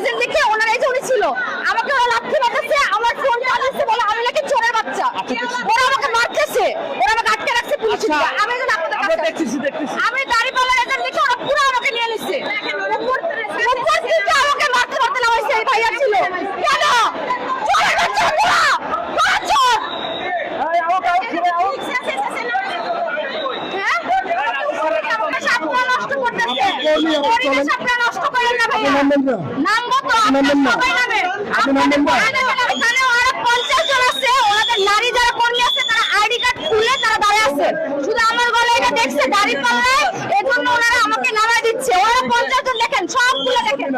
Agent দেখে ওনারা এই যে উনি ছিল আমাকে ওরা লাথি মারতেছে, আমার ফোন চালাচ্ছে বলে আমি নাকি চোরের বাচ্চা। ওরা আমাকে মারতেছে, ওরা আমাকে আটকে রাখছে পুলিশ। আমি এখন আপনাদের কাছে আমি দাঁড়িপাল্লার এজেন্ট দেখে ওরা পুরো আমাকে নিয়ে নিচ্ছে। উপর থেকে আমাকে মারতে মারতে নামাইছে এই ভাইয়া ছিল। কেন চোরের বাচ্চা তোরা, তোরা চোর। নারী যারা কর্মী আছে তারা আইডি কার্ড খুলে তারা দাঁড়িয়ে আছে, শুধু আমার গলায় এটা দেখছে দাঁড়িপাল্লায়, এজন্য ওনারা আমাকে নামায় দিচ্ছে। ওরা 50 জন দেখেন, সবগুলো দেখেন।